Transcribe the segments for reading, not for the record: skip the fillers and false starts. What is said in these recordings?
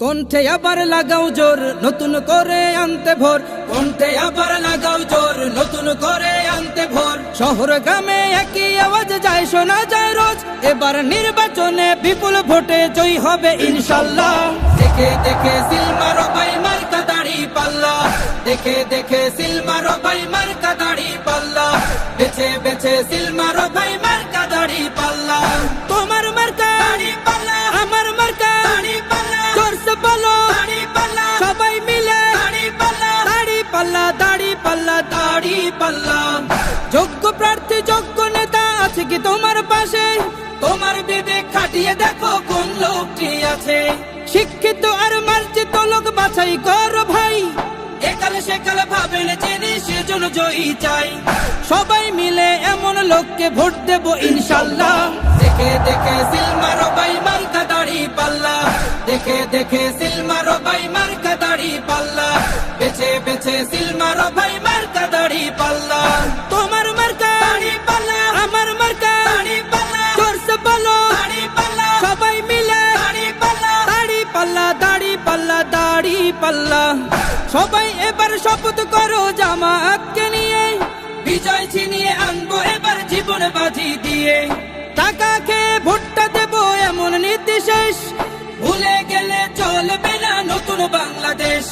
কণ্ঠে আবার লাগাও জোর নতুন করে আনতে ভোর, কণ্ঠে আবার লাগাও জোর নতুন করে আনতে ভোর। শহর গ্রামে একই আওয়াজ যায় শোনা যায় রোজ, এবার নির্বাচনে বিপুল ভোটে জয়ী হবে ইনশাল্লাহ। দেখে দেখে সিল মারো ভাই মার্কা দাড়ি পাল্লা, দেখে দেখে সিল মারো ভাই মার্কা দাড়ি পাল্লা, বেছে বেছে সিল মারো ভাই মার্কা দাড়ি পাল্লা। তোমার মার্কা দাড়ি পাল্লা, আমার মার্কা দাড়ি পাল্লা, জোরসে বলো দাড়ি পাল্লা, সবাই মিলে দাড়ি পাল্লা, দাড়ি পাল্লা, দাড়ি পাল্লা, দাড়ি পাল্লা। যোগ্য প্রার্থী যোগ্য নেতা আছে কি তোমার পাশে? তোমার বিবেক খাটিয়ে দেখো কোন লোকটি আছে। শিক্ষিত আর মার্জিত লোক বাছাই করো ভাই, একাল সেকাল ভাবেন জেনে সেজন্য জয়ী চাই। সবাই মিলে এমন লোককে ভোট দেব ইনশাল্লাহ। দেখে দেখে সিল মারো ভাই মার্কা দাড়ি পাল্লা, দেখে দেখে সিল মারো ভাই মার্কা দাড়ি পাল্লা, বেছে বেছে সিল মারো ভাই মার্কা দাড়ি পাল্লা। তোমার মার্কা দাড়ি পাল্লা, আমার মার্কা দাড়ি পাল্লা, জোরসে বলো দাড়ি পাল্লা, সবাই মিলে দাড়ি পাল্লা, দাড়ি পাল্লা, দাড়ি পাল্লা, দাড়ি পাল্লা। সবাই এবার শপথ করো জামাতকে নিয়ে, বিজয় ছিনিয়ে আনবো এবার জীবন বাজি দিয়ে। টাকা খেয়ে ভোটটা দেবো এমন নীতি শেষ, ভুলে গেলে চলবে না নতুন বাংলাদেশ।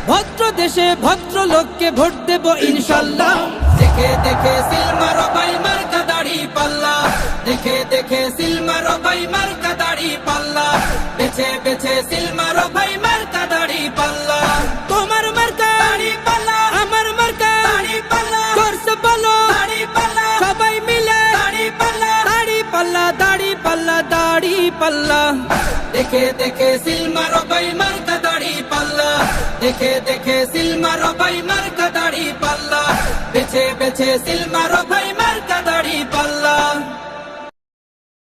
ভদ্র দেশে ভদ্র লোককে ভোট দেবো ইনশাল্লাহ। দেখে দেখে সিল মারো ভাই মার্কা দাড়ি পাল্লা, দেখে দেখে সিল মারো ভাই মার্কা দাড়ি পাল্লা, বেছে বেছে সিল মারো ভাই মার্কা দাড়ি পাল্লা। তোমার মার্কা দাড়ি পাল্লা, আমার মার্কা দাড়ি পাল্লা, জোরসে বলো দাড়ি পাল্লা, সবাই মিলে দাড়ি পাল্লা, দাড়ি পাল্লা, দাড়ি পাল্লা, দাড়ি পাল্লা। দেখে দেখে সিল মারো ভাই মার্কা দাড়ি পাল্লা, দেখে দেখে সিল মারো ভাই মার্কা দাড়ি পাল্লা, বেছে বেছে সিল মারো ভাই